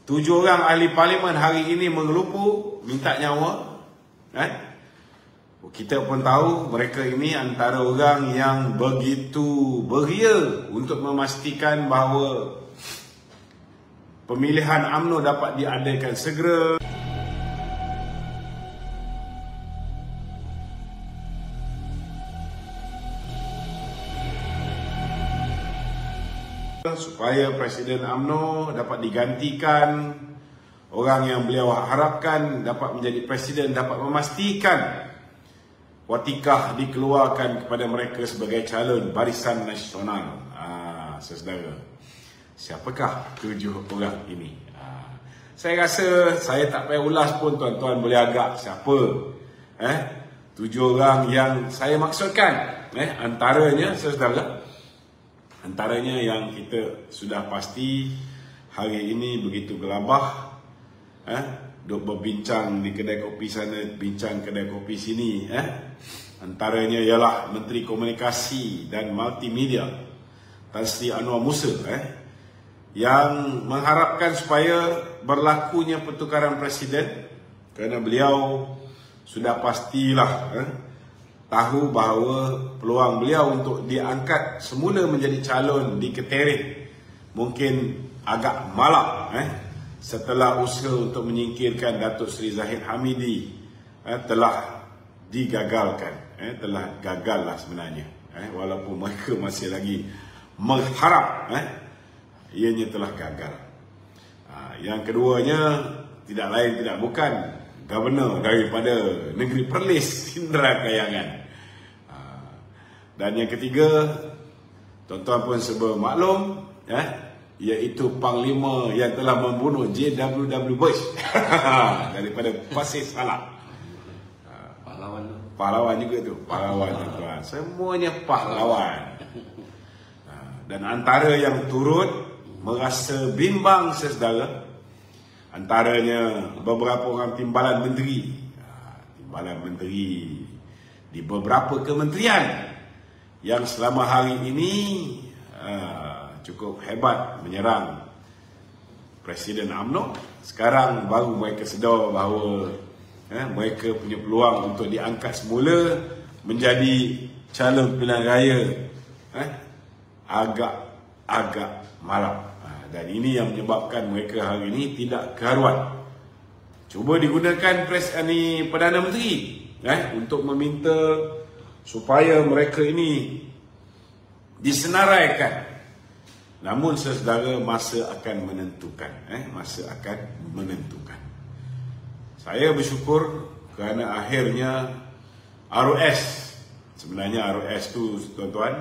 7 orang ahli parlimen hari ini mengelupu, minta nyawa. Kita pun tahu mereka ini antara orang yang begitu beria untuk memastikan bahawa pemilihan UMNO dapat diadakan segera. Supaya Presiden UMNO dapat digantikan, orang yang beliau harapkan dapat menjadi Presiden, dapat memastikan watikah dikeluarkan kepada mereka sebagai calon Barisan Nasional. Saudara, siapakah 7 orang ini? Saya rasa saya tak payah ulas pun, tuan-tuan boleh agak siapa 7 orang yang saya maksudkan. Antaranya, saudara, antaranya yang kita sudah pasti hari ini begitu gelabah, duk berbincang di kedai kopi sana, bincang kedai kopi sini. Antaranya ialah Menteri Komunikasi dan Multimedia Tan Sri Anwar Musa, yang mengharapkan supaya berlakunya pertukaran presiden, kerana beliau sudah pastilah tahu bahawa peluang beliau untuk diangkat semula menjadi calon di Ketereh mungkin agak malap setelah usaha untuk menyingkirkan Datuk Seri Zahid Hamidi telah digagalkan, telah gagal lah sebenarnya, walaupun mereka masih lagi mengharap ianya telah gagal. Yang keduanya tidak lain tidak bukan Governor daripada negeri Perlis, Indra Kayangan. Dan yang ketiga, tuan-tuan pun serba maklum, iaitu Panglima yang telah membunuh JWW Bush daripada Pasir Salak. Pahlawan juga tu, pahlawan tuan-tuan. Semuanya pahlawan. Dan antara yang turut merasa bimbang, saudara, antaranya beberapa orang timbalan menteri. Timbalan menteri di beberapa kementerian yang selama hari ini cukup hebat menyerang Presiden UMNO. Sekarang baru mereka sedar bahawa mereka punya peluang untuk diangkat semula menjadi calon pilihan raya agak malam. Dan ini yang menyebabkan mereka hari ini tidak keharuan. Cuba digunakan Perdana Menteri untuk meminta supaya mereka ini disenaraikan. Namun saudara, masa akan menentukan. Masa akan menentukan. Saya bersyukur kerana akhirnya ROS, sebenarnya ROS tu tuan-tuan,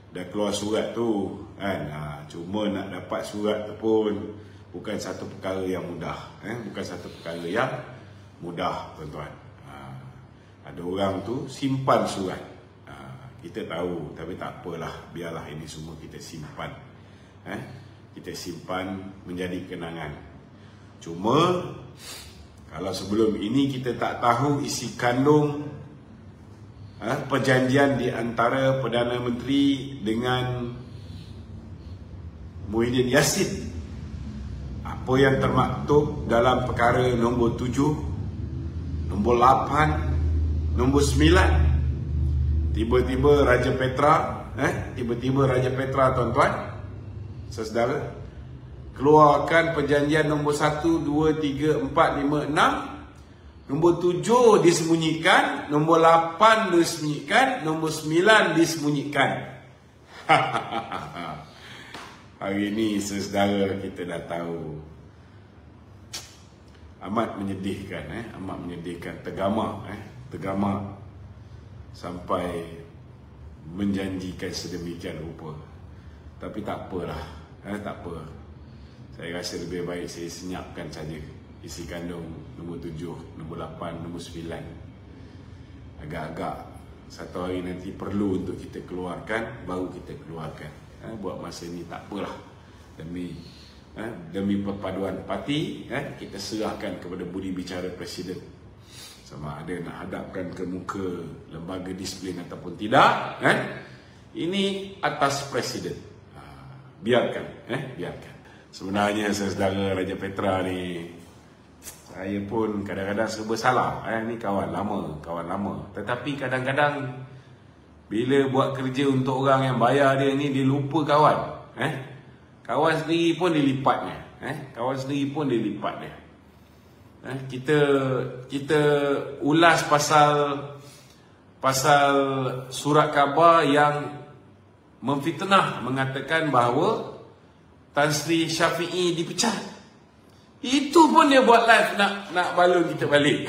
dah keluar surat tu kan. Cuma nak dapat surat tu pun bukan satu perkara yang mudah, bukan satu perkara yang mudah, tuan-tuan. Ada orang tu simpan surat, kita tahu, tapi tak apalah, biarlah ini semua kita simpan, kita simpan menjadi kenangan. Cuma kalau sebelum ini kita tak tahu isi kandung perjanjian di antara Perdana Menteri dengan Muhyiddin Yassin, apa yang termaktub dalam perkara nombor 7, nombor 8, nombor 9. Tiba-tiba Raja Petra, tuan-tuan, saudara, keluarkan perjanjian nombor 1, 2, 3, 4, 5, 6. Nombor 7 disembunyikan, nombor 8 disembunyikan, nombor 9 disembunyikan. Hari ini, saudara, kita dah tahu. Amat menyedihkan, amat menyedihkan, tergamak sampai menjanjikan sedemikian rupa. Tapi tak apalah, tak apa. Saya rasa lebih baik saya senyapkan saja isi kandung nombor 7, nombor 8, nombor 9. Agak-agak satu hari nanti perlu untuk kita keluarkan, baru kita keluarkan. Buat masa ni tak apalah. Demi perpaduan parti, kita serahkan kepada budi bicara Presiden. Sama ada nak hadapkan ke muka lembaga disiplin ataupun tidak, ini atas Presiden. Biarkan, biarkan. Sebenarnya saudara Raja Petra ni, saya pun kadang-kadang serba salah. Ni kawan lama. Tetapi kadang-kadang bila buat kerja untuk orang yang bayar dia ni, dia lupa kawan. Kawan sendiri pun dilipatnya. Kawan sendiri pun dilipatnya. Kita ulas pasal surat khabar yang memfitnah, mengatakan bahawa Tan Sri Syafiee dipecat. Itu pun dia buat live nak balun kita balik.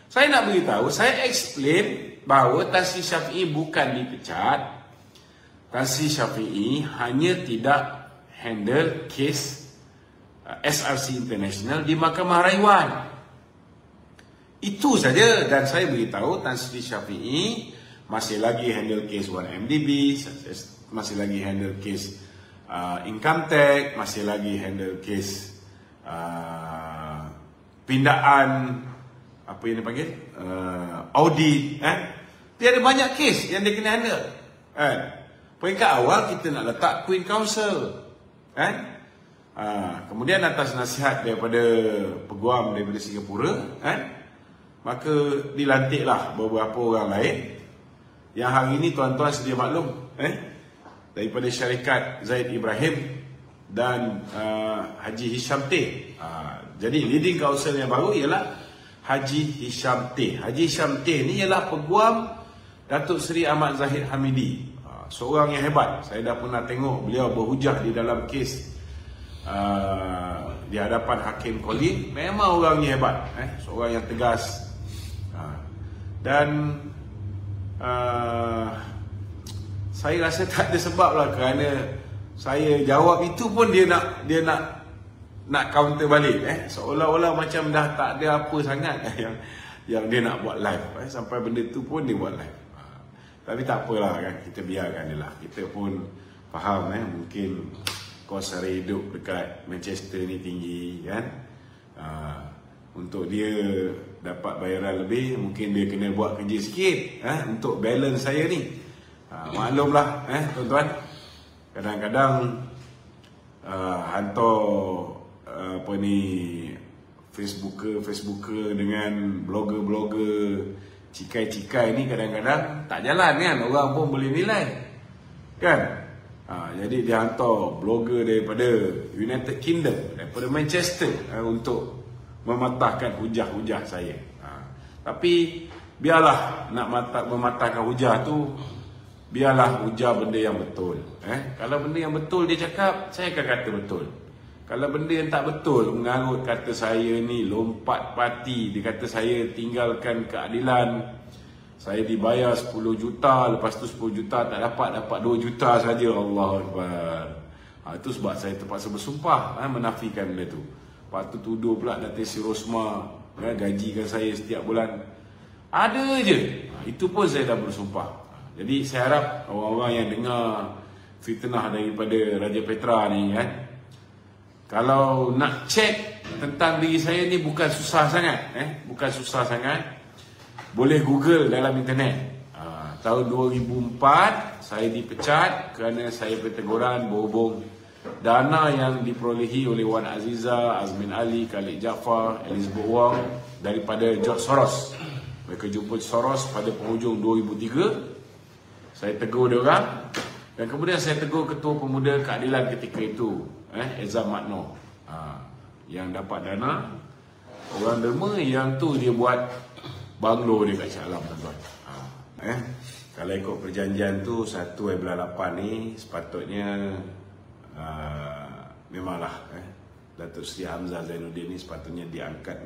Saya nak beritahu, saya explain bahawa Tan Sri Syafiee bukan dipecat. Tan Sri Syafiee hanya tidak handle kes SRC International di Mahkamah Rayuan. Itu saja. Dan saya beritahu Tan Sri Syafiee masih lagi handle kes 1MDB, masih lagi handle kes income tax, masih lagi handle kes pindaan, apa yang dipanggil, audit. Dia ada banyak kes yang dia kena handle. Peringkat awal kita nak letak Queen Council. Kemudian atas nasihat daripada peguam daripada Singapura, maka dilantiklah beberapa orang lain yang hari ini tuan-tuan sedia maklum, daripada syarikat Zaid Ibrahim dan Haji Hisham Teh. Jadi leading council yang baru ialah Haji Hisham Teh. Haji Hisham Teh ni ialah peguam Datuk Seri Ahmad Zahid Hamidi. Seorang yang hebat. Saya dah pernah tengok beliau berhujah di dalam kes di hadapan Hakim Colin. Memang orangnya hebat, seorang yang tegas. Dan saya rasa tak ada sebab lah, kerana saya jawab itu pun dia nak counter balik. Seolah-olah macam dah tak ada apa sangat yang dia nak buat live. Sampai benda tu pun dia buat live. Tapi tak apalah kan, kita biarkan dia lah. Kita pun faham mungkin kos sara hidup dekat Manchester ni tinggi kan. Untuk dia dapat bayaran lebih, mungkin dia kena buat kerja sikit untuk balance saya ni. Maklumlah tuan-tuan, kadang-kadang hantar Facebooker dengan blogger cikai-cikai ni kadang-kadang tak jalan kan. Orang pun boleh nilai kan. Jadi dia hantar blogger daripada United Kingdom, daripada Manchester, untuk mematahkan hujah-hujah saya. Tapi biarlah nak mematahkan hujah tu, biarlah hujah benda yang betul. Kalau benda yang betul dia cakap, saya akan kata betul. Kalau benda yang tak betul, mengarut kata saya ni lompat parti, dia kata saya tinggalkan keadilan, saya dibayar 10 juta, lepas tu 10 juta tak dapat 2 juta saja. Allahuakbar. Itu sebab saya terpaksa bersumpah menafikan benda tu. Lepas tu tuduh pula Datin Sri Rosmah gajikan saya setiap bulan. Ada je. Itu pun saya dah bersumpah. Jadi saya harap orang-orang yang dengar fitnah daripada Raja Petra ni kalau nak cek tentang diri saya ni bukan susah sangat. Bukan susah sangat. Boleh Google dalam internet. Tahun 2004 saya dipecat kerana saya berteguran berhubung dana yang diperolehi oleh Wan Aziza, Azmin Ali, Khalid Jaafar, Elizabeth Wong daripada George Soros. Mereka jumpa Soros pada penghujung 2003. Saya tegur dia orang. Dan kemudian saya tegur Ketua Pemuda Keadilan ketika itu, Ezam Matno, yang dapat dana. Orang derma yang tu dia buat banglo dia kat Shah Alam, tuan-tuan. Kalau ikut perjanjian tu 1/8 ni sepatutnya memanglah Datuk Seri Hamzah Zainuddin ni sepatutnya diangkat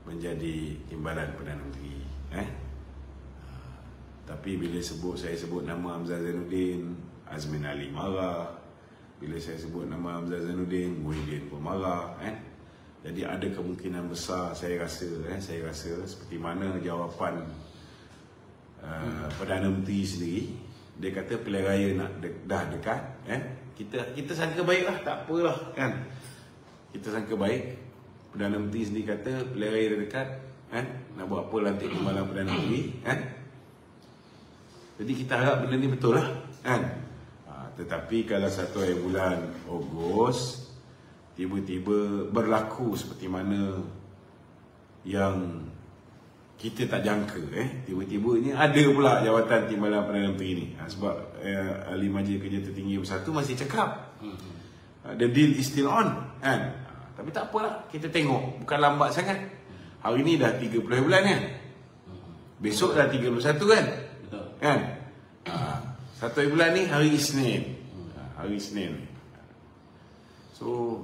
menjadi timbalan Perdana Menteri. Tapi bila saya sebut nama Hamzah Zainuddin, Azmin Ali marah. Bila saya sebut nama Hamzah Zainuddin, Muhyiddin pun marah. Jadi ada kemungkinan besar saya rasa seperti mana jawapan Perdana Menteri sendiri. Dia kata pilihan raya dah dekat. Kita sangka baiklah, tak apalah kan. Kita sangka baik. Perdana Menteri sendiri kata pilihan raya dah dekat. Nak buat apa lantik timbalan Perdana Menteri. Jadi kita harap benda ni betul lah kan. Tetapi kalau 1 hari bulan Ogos tiba-tiba berlaku seperti mana yang kita tak jangka, tiba-tiba ni ada pula jawatan Timbalan Perdana Menteri ni. Sebab Ahli Majlis Kerja Tertinggi Bersatu masih cakap the deal is still on, kan? Tapi tak apalah, kita tengok, bukan lambat sangat. Hari ni dah 30 bulan kan? Besok dah 31 kan? Betul. Kan? 1 hari bulan ni hari Isnin. Hari Isnin. So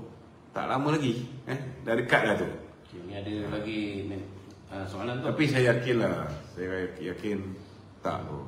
tak lama lagi, dah dekat dah tu. Okay, ni ada lagi soalan tu. Tapi saya yakin lah, saya yakin tak tu.